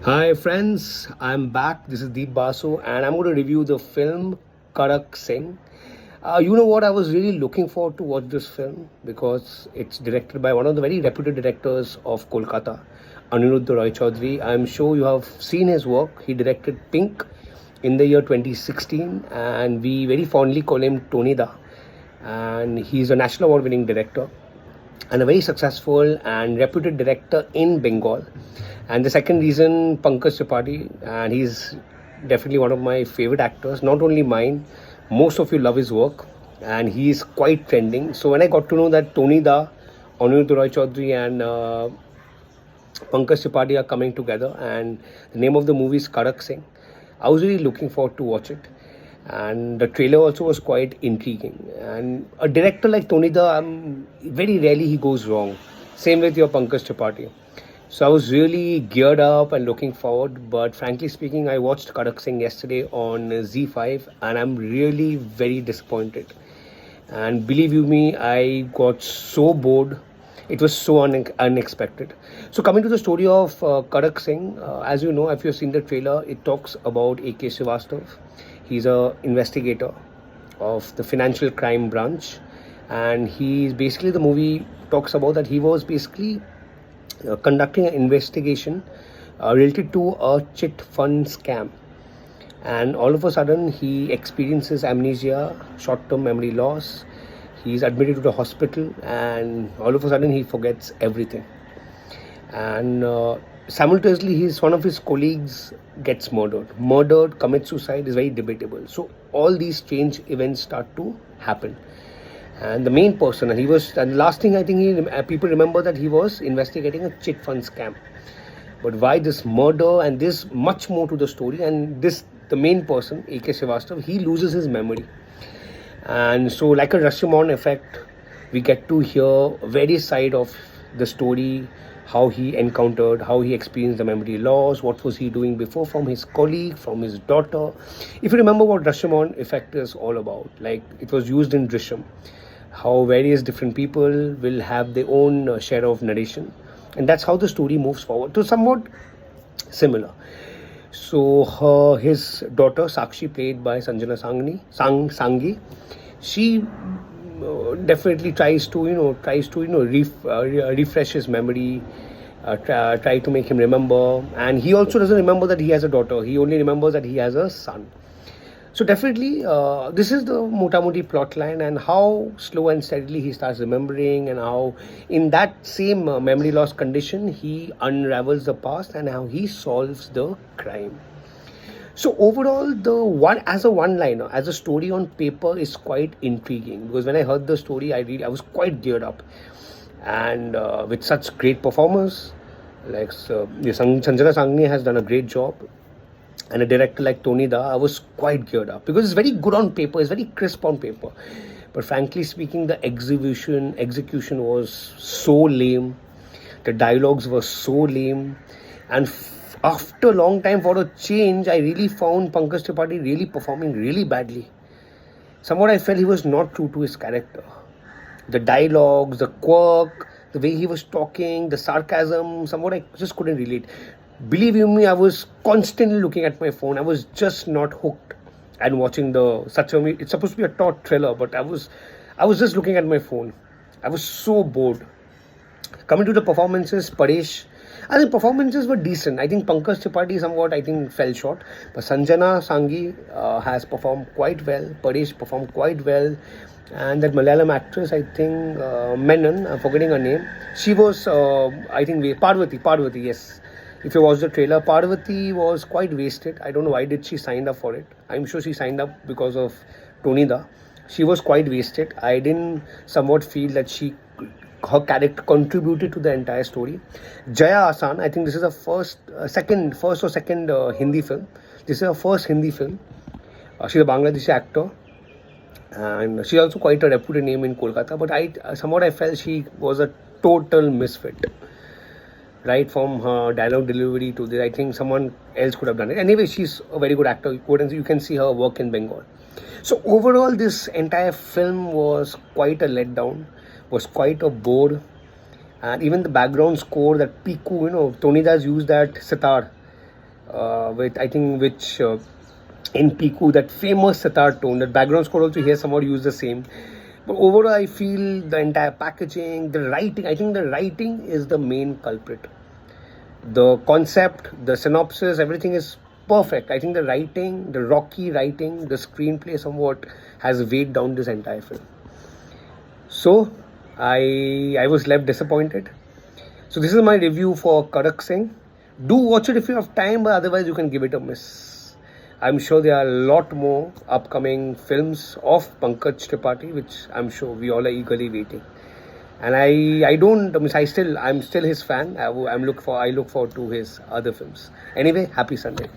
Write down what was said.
Hi friends, I'm back. This is Deep Basu and I'm going to review the film Kadak Singh. You know what? I was really looking forward to watch this film because it's directed by one of the very reputed directors of Kolkata, Aniruddha Roy Chaudhary. I'm sure you have seen his work. He directed Pink in the year 2016 and we very fondly call him Tony Da. And he's a national award winning director and a very successful and reputed director in Bengal. And the second reason, Pankaj Tripathi, and he's definitely one of my favorite actors, not only mine, most of you love his work, and he's quite trending. So when I got to know that Tony Da, Aniruddha Roy Chaudhary, and Pankaj Tripathi are coming together, and the name of the movie is Kadak Singh, I was really looking forward to watch it. And the trailer also was quite intriguing. And a director like Tony Da, very rarely he goes wrong. Same with your Pankaj Tripathi. So I was really geared up and looking forward. But frankly speaking, I watched Kadak Singh yesterday on Zee5 and I'm really very disappointed. And believe you me, I got so bored. It was so unexpected. So coming to the story of Kadak Singh, as you know, if you've seen the trailer, it talks about A.K. Srivastav. He's a investigator of the financial crime branch, and he's basically the movie talks about that he was basically conducting an investigation related to a chit fund scam, and all of a sudden he experiences amnesia, short-term memory loss. He's admitted to the hospital, and all of a sudden he forgets everything. And simultaneously, one of his colleagues gets murdered, commits suicide is very debatable. So all these strange events start to happen, and the main person, and the last thing I think people remember that he was investigating a chit fund scam. But why this murder, and there's much more to the story, and the main person, A.K. Srivastav, he loses his memory. And so like a Rashomon effect, we get to hear various side of the story, how he encountered, how he experienced the memory loss, what was he doing before, from his colleague, from his daughter. If you remember what Rashomon effect is all about, like it was used in Drishyam, how various different people will have their own share of narration, and that's how the story moves forward. So somewhat similar. So his daughter Sakshi, played by Sanjana Sanghi, she definitely tries to refresh his memory, try to make him remember, and he also doesn't remember that he has a daughter. He only remembers that he has a son. So definitely, this is the Motamoti plot line, and how slow and steadily he starts remembering, and how in that same memory loss condition he unravels the past, and how he solves the crime. So overall, as a one-liner, as a story on paper, is quite intriguing, because when I heard the story, I was quite geared up, and with such great performers, like Sanjana Sanghi has done a great job, and a director like Tony Da, I was quite geared up because it's very good on paper, it's very crisp on paper. But frankly speaking, the execution was so lame. The dialogues were so lame, and after a long time, for a change, I really found Pankaj Tripathi really performing really badly. Somewhat I felt he was not true to his character. The dialogues, the quirk, the way he was talking, the sarcasm, somewhat I just couldn't relate. Believe you me, I was constantly looking at my phone. I was just not hooked and watching it's supposed to be a taut thriller, but I was just looking at my phone. I was so bored. Coming to the performances, Paresh, I think performances were decent. I think Pankaj Tripathi somewhat, I think, fell short. But Sanjana Sanghi has performed quite well. Paresh performed quite well. And that Malayalam actress, I think, Menon, I'm forgetting her name. She was, I think, Parvati, yes. If you watch the trailer, Parvati was quite wasted. I don't know why did she sign up for it. I'm sure she signed up because of Tony Da. She was quite wasted. I didn't somewhat feel that her character contributed to the entire story. Jaya Asan, I think this is her first or second Hindi film. This is her first Hindi film. She's a Bangladeshi actor, and she's also quite a reputed name in Kolkata. But I felt she was a total misfit. Right from her dialogue delivery to this, I think someone else could have done it. Anyway, she's a very good actor. You can see her work in Bengal. So overall, this entire film was quite a letdown, was quite a bore. And even the background score, that Piku, Tony Das used that sitar. with I think which in Piku, that famous sitar tone, that background score also here somewhat use the same. But overall, I feel the entire packaging, the writing, I think the writing is the main culprit. The concept, the synopsis, everything is perfect. I think the writing, the rocky writing, the screenplay somewhat has weighed down this entire film. So I was left disappointed. So this is my review for Kadak Singh. Do watch it if you have time, but otherwise you can give it a miss. I'm sure there are a lot more upcoming films of Pankaj Tripathi, which I'm sure we all are eagerly waiting. And I'm still his fan. I look forward to his other films. Anyway, happy Sunday.